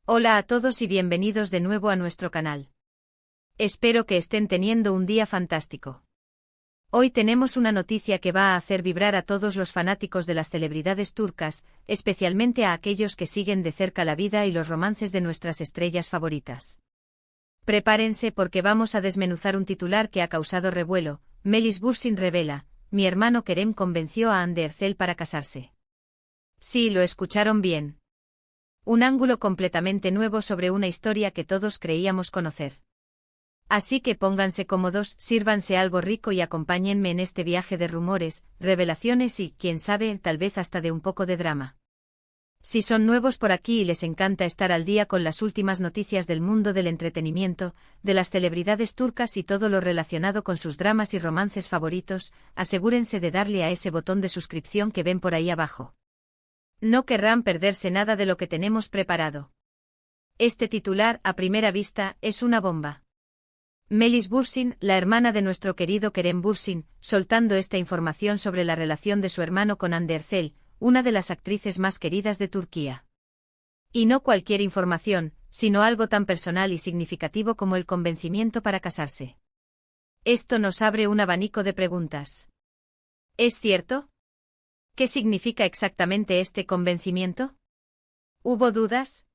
Hola a todos y bienvenidos de nuevo a nuestro canal. Espero que estén teniendo un día fantástico. Hoy tenemos una noticia que va a hacer vibrar a todos los fanáticos de las celebridades turcas, especialmente a aquellos que siguen de cerca la vida y los romances de nuestras estrellas favoritas. Prepárense porque vamos a desmenuzar un titular que ha causado revuelo. Melis Bursin revela: mi hermano Kerem convenció a Hande Erçel para casarse. Sí, lo escucharon bien. Un ángulo completamente nuevo sobre una historia que todos creíamos conocer. Así que pónganse cómodos, sírvanse algo rico y acompáñenme en este viaje de rumores, revelaciones y, quién sabe, tal vez hasta de un poco de drama. Si son nuevos por aquí y les encanta estar al día con las últimas noticias del mundo del entretenimiento, de las celebridades turcas y todo lo relacionado con sus dramas y romances favoritos, asegúrense de darle a ese botón de suscripción que ven por ahí abajo. No querrán perderse nada de lo que tenemos preparado. Este titular, a primera vista, es una bomba. Melis Bursin, la hermana de nuestro querido Kerem Bursin, soltando esta información sobre la relación de su hermano con Hande Erçel, una de las actrices más queridas de Turquía. Y no cualquier información, sino algo tan personal y significativo como el convencimiento para casarse. Esto nos abre un abanico de preguntas. ¿Es cierto? ¿Qué significa exactamente este convencimiento? ¿Hubo dudas?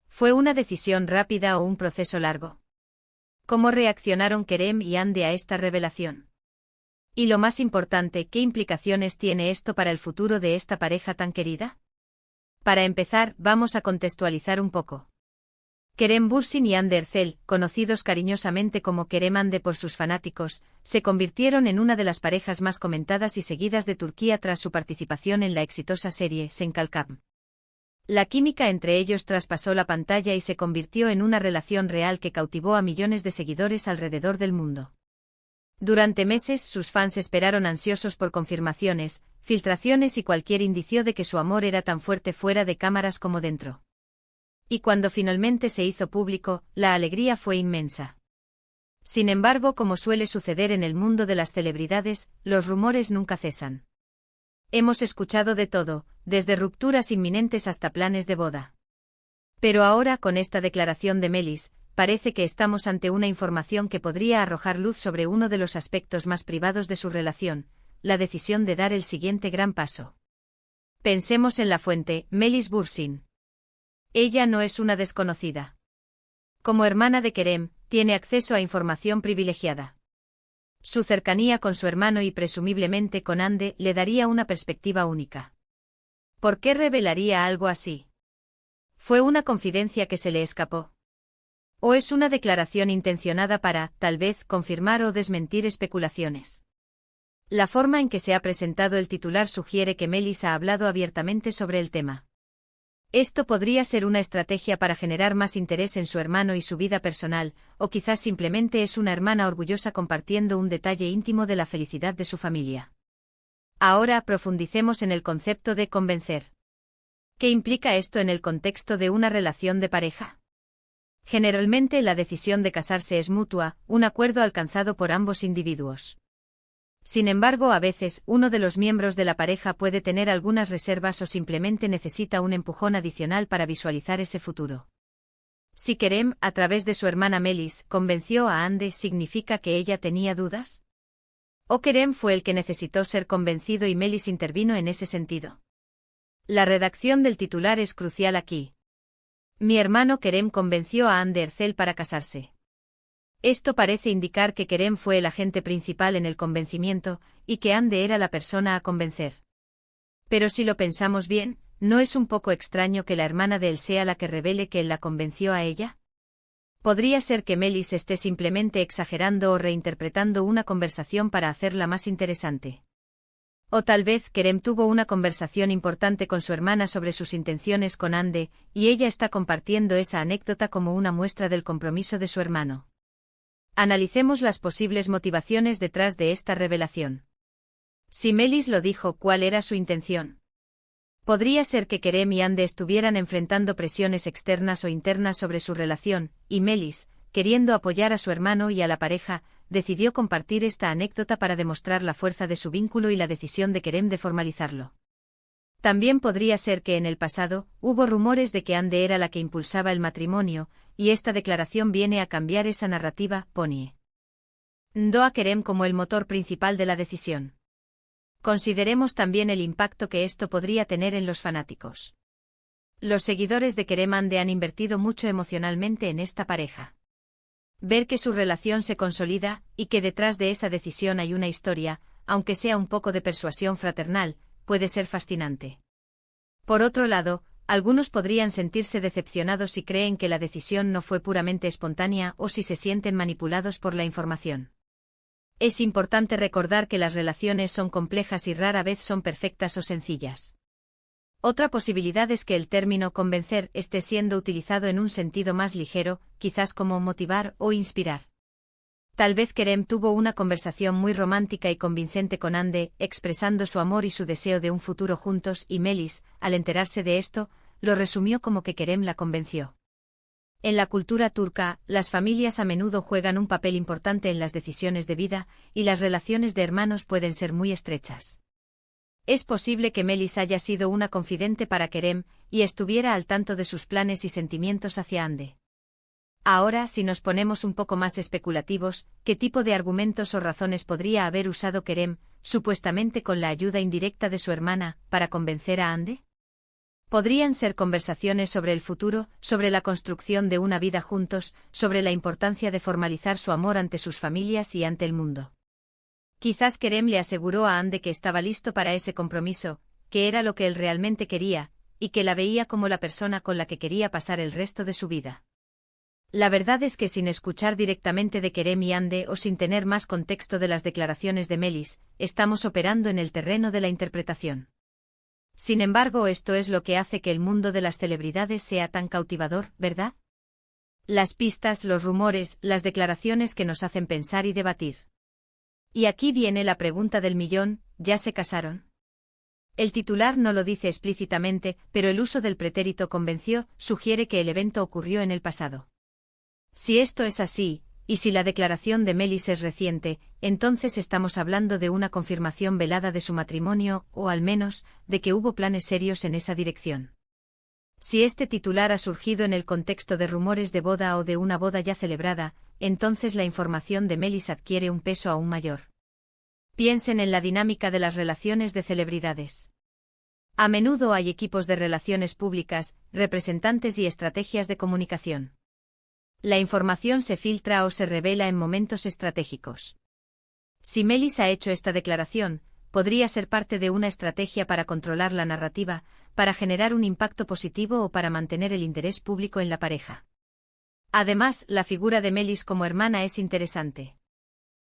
¿Fue una decisión rápida o un proceso largo? ¿Cómo reaccionaron Kerem y Hande a esta revelación? Y lo más importante, ¿qué implicaciones tiene esto para el futuro de esta pareja tan querida? Para empezar, vamos a contextualizar un poco. Kerem Bursin y Hande Erçel, conocidos cariñosamente como Kerem Hande por sus fanáticos, se convirtieron en una de las parejas más comentadas y seguidas de Turquía tras su participación en la exitosa serie Sen Kalkam. La química entre ellos traspasó la pantalla y se convirtió en una relación real que cautivó a millones de seguidores alrededor del mundo. Durante meses sus fans esperaron ansiosos por confirmaciones, filtraciones y cualquier indicio de que su amor era tan fuerte fuera de cámaras como dentro. Y cuando finalmente se hizo público, la alegría fue inmensa. Sin embargo, como suele suceder en el mundo de las celebridades, los rumores nunca cesan. Hemos escuchado de todo, desde rupturas inminentes hasta planes de boda. Pero ahora, con esta declaración de Melis, parece que estamos ante una información que podría arrojar luz sobre uno de los aspectos más privados de su relación, la decisión de dar el siguiente gran paso. Pensemos en la fuente, Melis Bursin. Ella no es una desconocida. Como hermana de Kerem, tiene acceso a información privilegiada. Su cercanía con su hermano y presumiblemente con Hande le daría una perspectiva única. ¿Por qué revelaría algo así? ¿Fue una confidencia que se le escapó? ¿O es una declaración intencionada para, tal vez, confirmar o desmentir especulaciones? La forma en que se ha presentado el titular sugiere que Melis ha hablado abiertamente sobre el tema. Esto podría ser una estrategia para generar más interés en su hermano y su vida personal, o quizás simplemente es una hermana orgullosa compartiendo un detalle íntimo de la felicidad de su familia. Ahora profundicemos en el concepto de convencer. ¿Qué implica esto en el contexto de una relación de pareja? Generalmente la decisión de casarse es mutua, un acuerdo alcanzado por ambos individuos. Sin embargo, a veces, uno de los miembros de la pareja puede tener algunas reservas o simplemente necesita un empujón adicional para visualizar ese futuro. Si Kerem, a través de su hermana Melis, convenció a Hande, ¿significa que ella tenía dudas? ¿O Kerem fue el que necesitó ser convencido y Melis intervino en ese sentido? La redacción del titular es crucial aquí. Mi hermano Kerem convenció a Hande Erçel para casarse. Esto parece indicar que Kerem fue el agente principal en el convencimiento, y que Hande era la persona a convencer. Pero si lo pensamos bien, ¿no es un poco extraño que la hermana de él sea la que revele que él la convenció a ella? Podría ser que Melis esté simplemente exagerando o reinterpretando una conversación para hacerla más interesante. O tal vez Kerem tuvo una conversación importante con su hermana sobre sus intenciones con Hande, y ella está compartiendo esa anécdota como una muestra del compromiso de su hermano. Analicemos las posibles motivaciones detrás de esta revelación. Si Melis lo dijo, ¿cuál era su intención? Podría ser que Kerem y Hande estuvieran enfrentando presiones externas o internas sobre su relación, y Melis, queriendo apoyar a su hermano y a la pareja, decidió compartir esta anécdota para demostrar la fuerza de su vínculo y la decisión de Kerem de formalizarlo. También podría ser que en el pasado, hubo rumores de que Ande era la que impulsaba el matrimonio, y esta declaración viene a cambiar esa narrativa, pone Ndo a Kerem como el motor principal de la decisión. Consideremos también el impacto que esto podría tener en los fanáticos. Los seguidores de Kerem Ande han invertido mucho emocionalmente en esta pareja. Ver que su relación se consolida, y que detrás de esa decisión hay una historia, aunque sea un poco de persuasión fraternal, puede ser fascinante. Por otro lado, algunos podrían sentirse decepcionados si creen que la decisión no fue puramente espontánea o si se sienten manipulados por la información. Es importante recordar que las relaciones son complejas y rara vez son perfectas o sencillas. Otra posibilidad es que el término convencer esté siendo utilizado en un sentido más ligero, quizás como motivar o inspirar. Tal vez Kerem tuvo una conversación muy romántica y convincente con Ande, expresando su amor y su deseo de un futuro juntos, y Melis, al enterarse de esto, lo resumió como que Kerem la convenció. En la cultura turca, las familias a menudo juegan un papel importante en las decisiones de vida, y las relaciones de hermanos pueden ser muy estrechas. Es posible que Melis haya sido una confidente para Kerem, y estuviera al tanto de sus planes y sentimientos hacia Ande. Ahora, si nos ponemos un poco más especulativos, ¿qué tipo de argumentos o razones podría haber usado Kerem, supuestamente con la ayuda indirecta de su hermana, para convencer a Ande? Podrían ser conversaciones sobre el futuro, sobre la construcción de una vida juntos, sobre la importancia de formalizar su amor ante sus familias y ante el mundo. Quizás Kerem le aseguró a Ande que estaba listo para ese compromiso, que era lo que él realmente quería, y que la veía como la persona con la que quería pasar el resto de su vida. La verdad es que sin escuchar directamente de Kerem y Ande o sin tener más contexto de las declaraciones de Melis, estamos operando en el terreno de la interpretación. Sin embargo, esto es lo que hace que el mundo de las celebridades sea tan cautivador, ¿verdad? Las pistas, los rumores, las declaraciones que nos hacen pensar y debatir. Y aquí viene la pregunta del millón, ¿ya se casaron? El titular no lo dice explícitamente, pero el uso del pretérito convenció sugiere que el evento ocurrió en el pasado. Si esto es así, y si la declaración de Melis es reciente, entonces estamos hablando de una confirmación velada de su matrimonio, o al menos, de que hubo planes serios en esa dirección. Si este titular ha surgido en el contexto de rumores de boda o de una boda ya celebrada, entonces la información de Melis adquiere un peso aún mayor. Piensen en la dinámica de las relaciones de celebridades. A menudo hay equipos de relaciones públicas, representantes y estrategias de comunicación. La información se filtra o se revela en momentos estratégicos. Si Melis ha hecho esta declaración, podría ser parte de una estrategia para controlar la narrativa, para generar un impacto positivo o para mantener el interés público en la pareja. Además, la figura de Melis como hermana es interesante.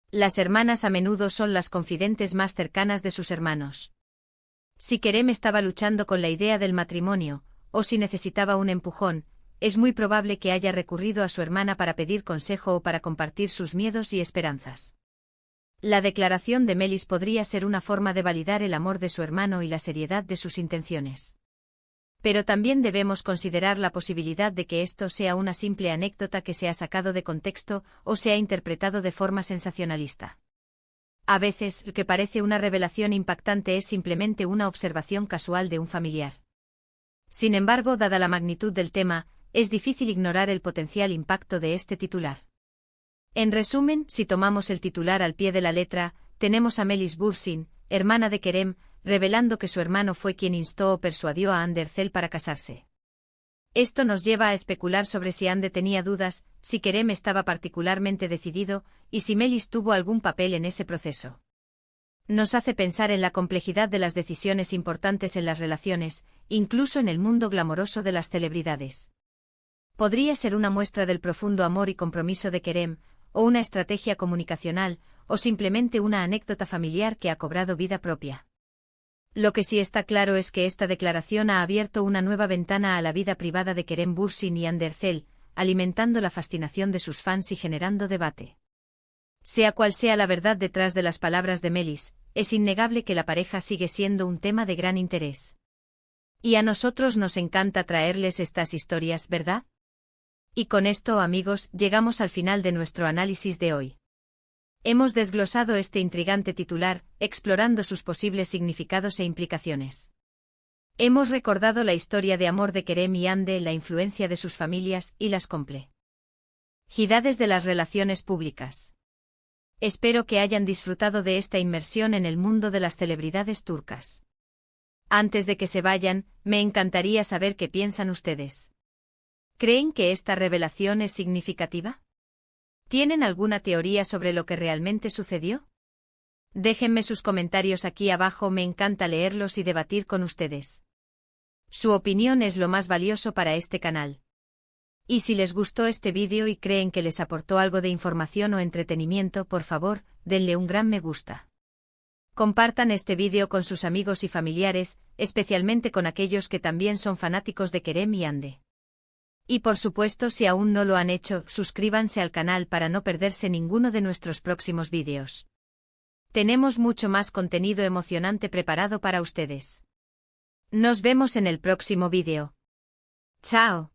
Las hermanas a menudo son las confidentes más cercanas de sus hermanos. Si Kerem estaba luchando con la idea del matrimonio, o si necesitaba un empujón, es muy probable que haya recurrido a su hermana para pedir consejo o para compartir sus miedos y esperanzas. La declaración de Melis podría ser una forma de validar el amor de su hermano y la seriedad de sus intenciones. Pero también debemos considerar la posibilidad de que esto sea una simple anécdota que se ha sacado de contexto o se ha interpretado de forma sensacionalista. A veces, lo que parece una revelación impactante es simplemente una observación casual de un familiar. Sin embargo, dada la magnitud del tema, es difícil ignorar el potencial impacto de este titular. En resumen, si tomamos el titular al pie de la letra, tenemos a Melis Bursin, hermana de Kerem, revelando que su hermano fue quien instó o persuadió a Ande Erçel para casarse. Esto nos lleva a especular sobre si Ande tenía dudas, si Kerem estaba particularmente decidido, y si Melis tuvo algún papel en ese proceso. Nos hace pensar en la complejidad de las decisiones importantes en las relaciones, incluso en el mundo glamoroso de las celebridades. Podría ser una muestra del profundo amor y compromiso de Kerem, o una estrategia comunicacional, o simplemente una anécdota familiar que ha cobrado vida propia. Lo que sí está claro es que esta declaración ha abierto una nueva ventana a la vida privada de Kerem Bürsin y Ande Erçel, alimentando la fascinación de sus fans y generando debate. Sea cual sea la verdad detrás de las palabras de Melis, es innegable que la pareja sigue siendo un tema de gran interés. Y a nosotros nos encanta traerles estas historias, ¿verdad? Y con esto, amigos, llegamos al final de nuestro análisis de hoy. Hemos desglosado este intrigante titular, explorando sus posibles significados e implicaciones. Hemos recordado la historia de amor de Kerem y Ande, la influencia de sus familias y las complejidades de las relaciones públicas. Espero que hayan disfrutado de esta inmersión en el mundo de las celebridades turcas. Antes de que se vayan, me encantaría saber qué piensan ustedes. ¿Creen que esta revelación es significativa? ¿Tienen alguna teoría sobre lo que realmente sucedió? Déjenme sus comentarios aquí abajo, me encanta leerlos y debatir con ustedes. Su opinión es lo más valioso para este canal. Y si les gustó este vídeo y creen que les aportó algo de información o entretenimiento, por favor, denle un gran me gusta. Compartan este vídeo con sus amigos y familiares, especialmente con aquellos que también son fanáticos de Kerem y Ande. Y por supuesto, si aún no lo han hecho, suscríbanse al canal para no perderse ninguno de nuestros próximos vídeos. Tenemos mucho más contenido emocionante preparado para ustedes. Nos vemos en el próximo vídeo. ¡Chao!